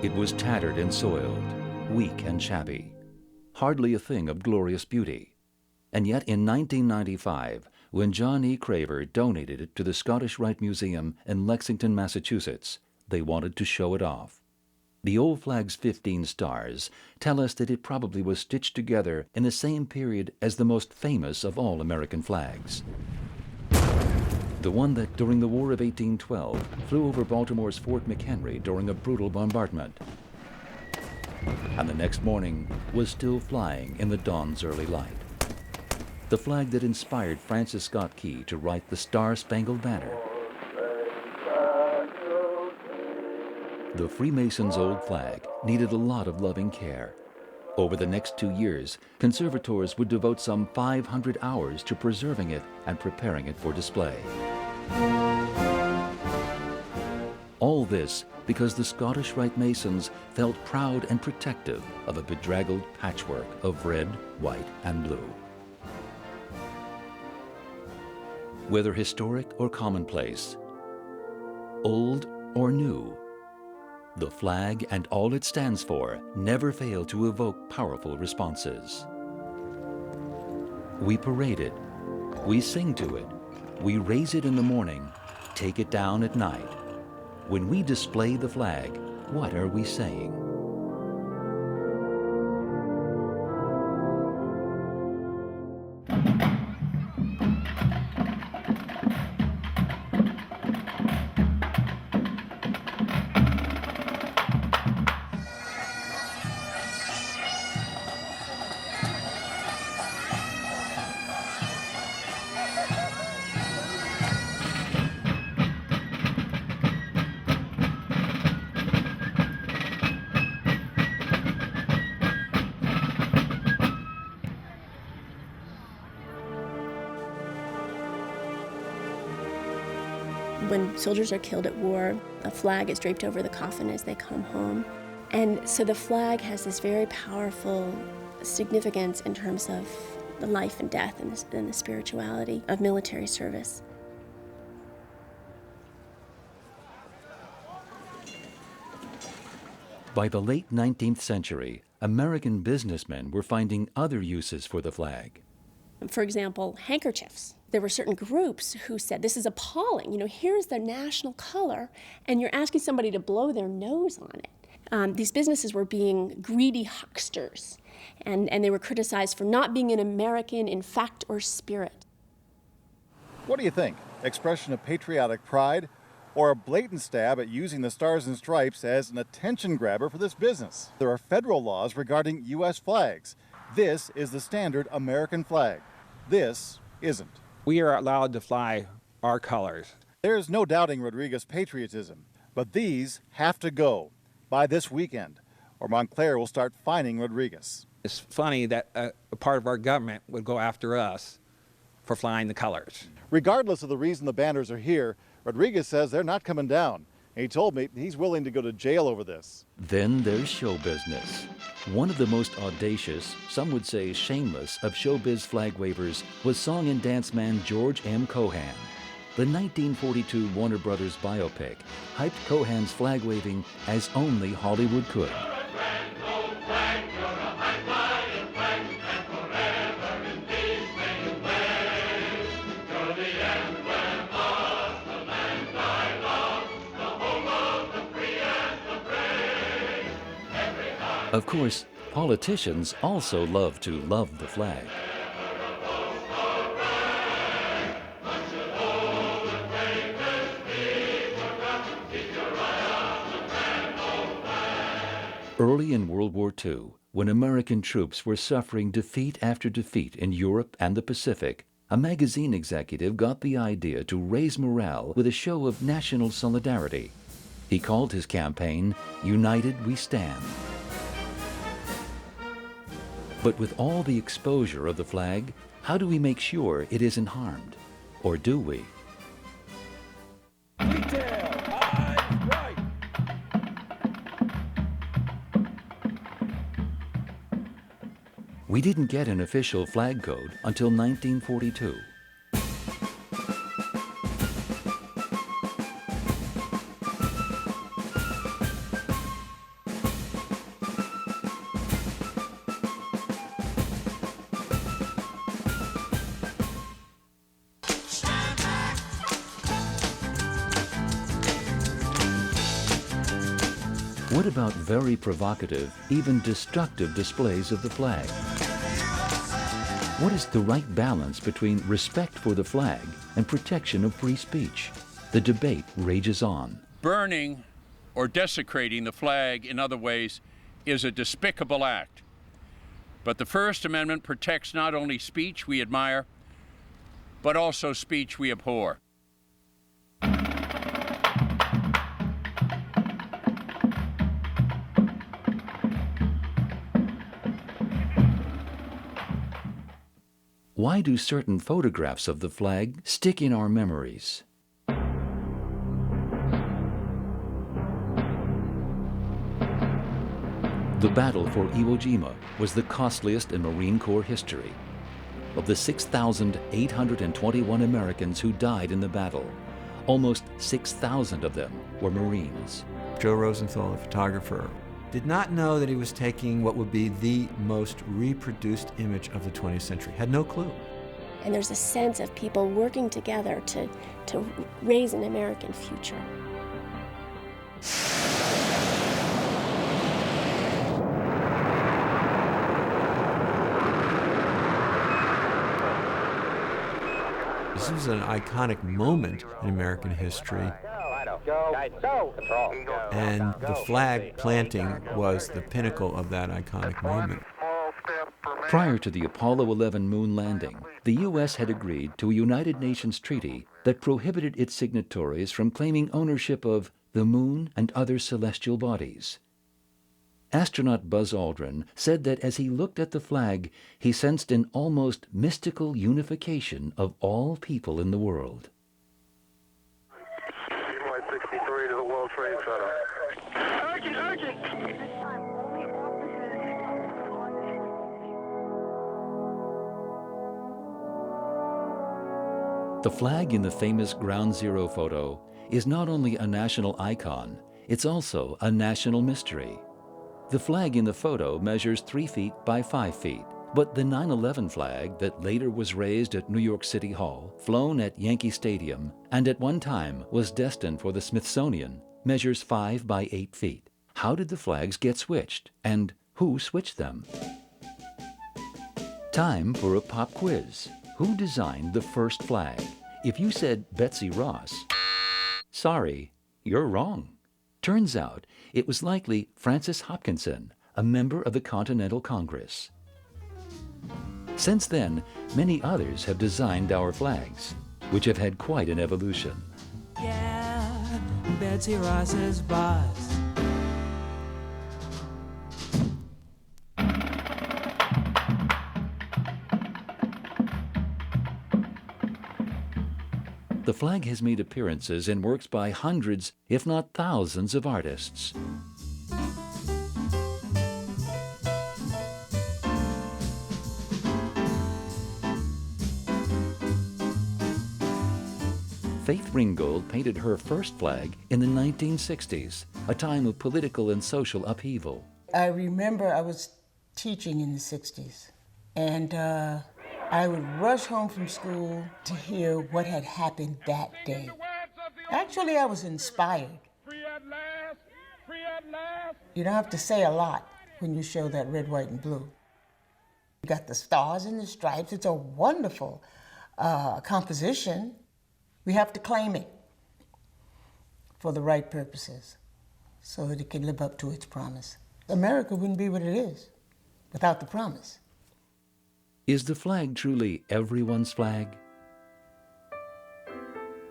It was tattered and soiled, weak and shabby, hardly a thing of glorious beauty. And yet in 1995, when John E. Craver donated it to the Scottish Rite Museum in Lexington, Massachusetts, they wanted to show it off. The old flag's 15 stars tell us that it probably was stitched together in the same period as the most famous of all American flags. The one that, during the War of 1812, flew over Baltimore's Fort McHenry during a brutal bombardment, and the next morning was still flying in the dawn's early light. The flag that inspired Francis Scott Key to write the Star-Spangled Banner. The Freemasons' old flag needed a lot of loving care. Over the next 2 years, conservators would devote some 500 hours to preserving it and preparing it for display. All this because the Scottish Rite Masons felt proud and protective of a bedraggled patchwork of red, white, and blue. Whether historic or commonplace, old or new, the flag and all it stands for never fail to evoke powerful responses. We parade it, we sing to it, we raise it in the morning, take it down at night. When we display the flag, what are we saying? When soldiers are killed at war, a flag is draped over the coffin as they come home. And so the flag has this very powerful significance in terms of the life and death and the spirituality of military service. By the late 19th century, American businessmen were finding other uses for the flag. For example, handkerchiefs. There were certain groups who said, this is appalling. You know, here's the national color, and you're asking somebody to blow their nose on it. These businesses were being greedy hucksters, and they were criticized for not being an American in fact or spirit. What do you think? Expression of patriotic pride, or a blatant stab at using the Stars and Stripes as an attention grabber for this business? There are federal laws regarding U.S. flags. This is the standard American flag. This isn't. We are allowed to fly our colors. There is no doubting Rodriguez' patriotism, but these have to go by this weekend, or Montclair will start fining Rodriguez. It's funny that a part of our government would go after us for flying the colors. Regardless of the reason the banners are here, Rodriguez says they're not coming down. And he told me he's willing to go to jail over this. Then there's show business. One of the most audacious, some would say shameless, of showbiz flag wavers was song and dance man George M. Cohan. The 1942 Warner Brothers biopic hyped Cohan's flag waving as only Hollywood could. Of course, politicians also love to love the flag. Early in World War II, when American troops were suffering defeat after defeat in Europe and the Pacific, a magazine executive got the idea to raise morale with a show of national solidarity. He called his campaign, "United We Stand." But with all the exposure of the flag, how do we make sure it isn't harmed? Or do we? Detail, eyes right. We didn't get an official flag code until 1942. What about very provocative, even destructive displays of the flag? What is the right balance between respect for the flag and protection of free speech? The debate rages on. Burning or desecrating the flag in other ways is a despicable act. But the First Amendment protects not only speech we admire, but also speech we abhor. Why do certain photographs of the flag stick in our memories? The battle for Iwo Jima was the costliest in Marine Corps history. Of the 6,821 Americans who died in the battle, almost 6,000 of them were Marines. Joe Rosenthal, the photographer, did not know that he was taking what would be the most reproduced image of the 20th century, had no clue. And there's a sense of people working together to raise an American future. This was an iconic moment in American history. And the flag planting was the pinnacle of that iconic moment. Prior to the Apollo 11 moon landing, the U.S. had agreed to a United Nations treaty that prohibited its signatories from claiming ownership of the moon and other celestial bodies. Astronaut Buzz Aldrin said that as he looked at the flag, he sensed an almost mystical unification of all people in the world. Flight 63 to the World Trade Center. Urgent! The flag in the famous Ground Zero photo is not only a national icon, it's also a national mystery. The flag in the photo measures 3 feet by 5 feet, but the 9/11 flag that later was raised at New York City Hall, flown at Yankee Stadium, and at one time was destined for the Smithsonian, measures 5 by 8 feet. How did the flags get switched, and who switched them? Time for a pop quiz. Who designed the first flag? If you said Betsy Ross, sorry, you're wrong. Turns out it was likely Francis Hopkinson, a member of the Continental Congress. Since then, many others have designed our flags, which have had quite an evolution. Yeah, Betsy Ross's boss. The flag has made appearances in works by hundreds, if not thousands, of artists. Faith Ringgold painted her first flag in the 1960s, a time of political and social upheaval. I remember I was teaching in the 60s, and I would rush home from school to hear what had happened that day. Actually, I was inspired. You don't have to say a lot when you show that red, white, and blue. You got the stars and the stripes. It's a wonderful composition. We have to claim it for the right purposes so that it can live up to its promise. America wouldn't be what it is without the promise. Is the flag truly everyone's flag?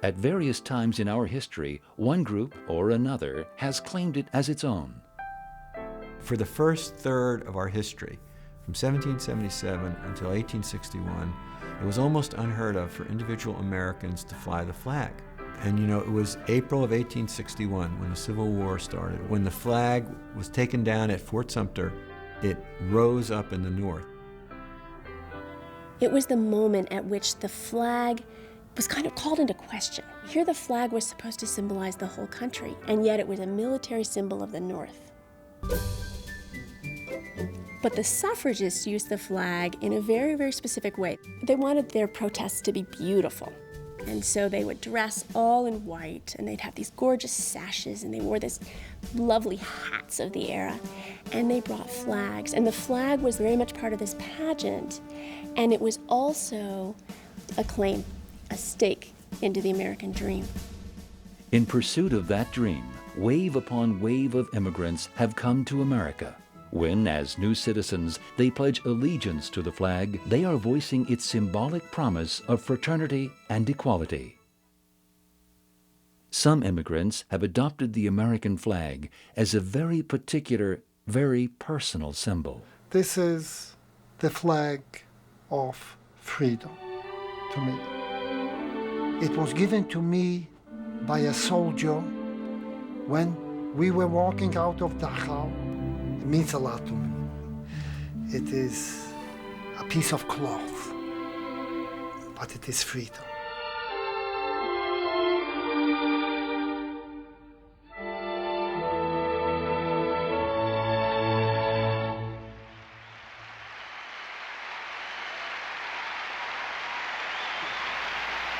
At various times in our history, one group or another has claimed it as its own. For the first third of our history, from 1777 until 1861, it was almost unheard of for individual Americans to fly the flag. And you know, it was April of 1861 when the Civil War started. When the flag was taken down at Fort Sumter, it rose up in the north. It was the moment at which the flag was kind of called into question. Here the flag was supposed to symbolize the whole country, and yet it was a military symbol of the North. But the suffragists used the flag in a very, very specific way. They wanted their protests to be beautiful. And so they would dress all in white, and they'd have these gorgeous sashes, and they wore this lovely hats of the era, and they brought flags. And the flag was very much part of this pageant, and it was also a claim, a stake into the American dream. In pursuit of that dream, wave upon wave of immigrants have come to America. When, as new citizens, they pledge allegiance to the flag, they are voicing its symbolic promise of fraternity and equality. Some immigrants have adopted the American flag as a very particular, very personal symbol. This is the flag of freedom to me. It was given to me by a soldier when we were walking out of Dachau. It means a lot to me. It is a piece of cloth, but it is freedom.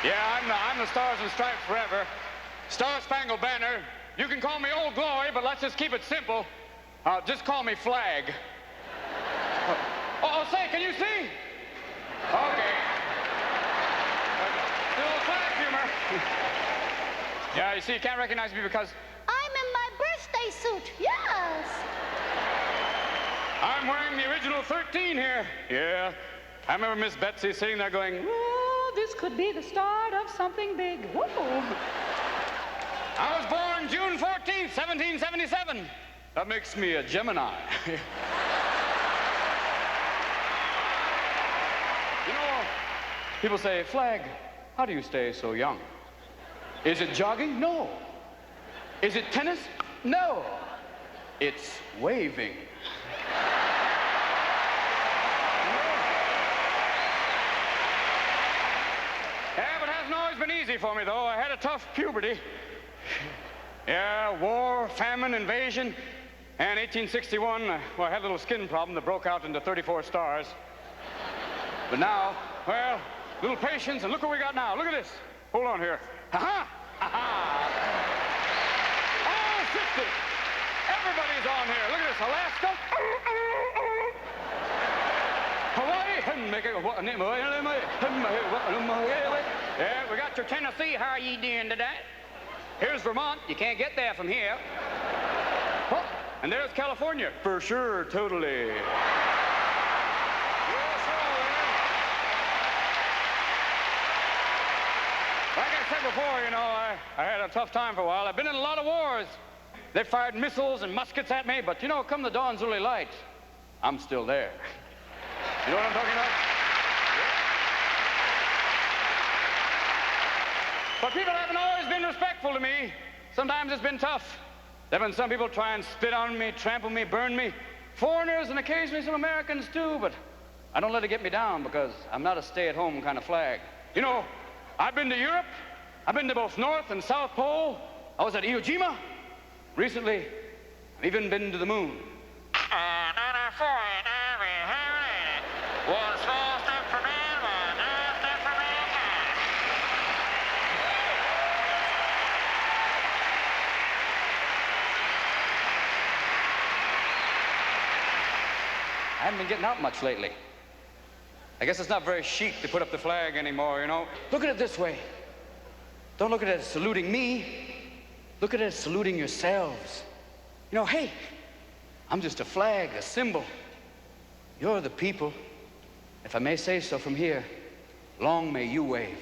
Yeah, I'm the Stars and Stripes forever. Star Spangled Banner. You can call me Old Glory, but let's just keep it simple. Just call me Flag. Oh, say, can you see? Okay. A little flag humor. Yeah, you see, you can't recognize me because I'm in my birthday suit, yes. I'm wearing the original 13 here. Yeah. I remember Miss Betsy sitting there going, Oh, this could be the start of something big. Whoa. I was born June 14th, 1777. That makes me a Gemini. You know, people say, Flag, how do you stay so young? Is it jogging? No. Is it tennis? No. It's waving. Yeah, but it hasn't always been easy for me, though. I had a tough puberty. Yeah, war, famine, invasion. And 1861, well, I had a little skin problem that broke out into 34 stars. But now, well, a little patience, and look what we got now. Look at this. Hold on here. Ha-ha! Ha-ha! Oh, 60! Everybody's on here. Look at this. Alaska. Hawaii. Yeah, we got your Tennessee. How are you doing today? Here's Vermont. You can't get there from here. Oh, and there's California. For sure, totally. Yes, like I said before, you know, I had a tough time for a while. I've been in a lot of wars. They fired missiles and muskets at me, but you know, come the dawn's early light, I'm still there. You know what I'm talking about? But people haven't always been respectful to me. Sometimes it's been tough. There have been some people try and spit on me, trample me, burn me. Foreigners and occasionally some Americans too, but I don't let it get me down because I'm not a stay-at-home kind of flag. You know, I've been to Europe. I've been to both North and South Pole. I was at Iwo Jima. Recently, I've even been to the moon. One small step for man, one giant step for mankind. I haven't been getting out much lately. I guess it's not very chic to put up the flag anymore, you know. Look at it this way. Don't look at it as saluting me. Look at it as saluting yourselves. You know, hey, I'm just a flag, a symbol. You're the people. If I may say so from here, long may you wave.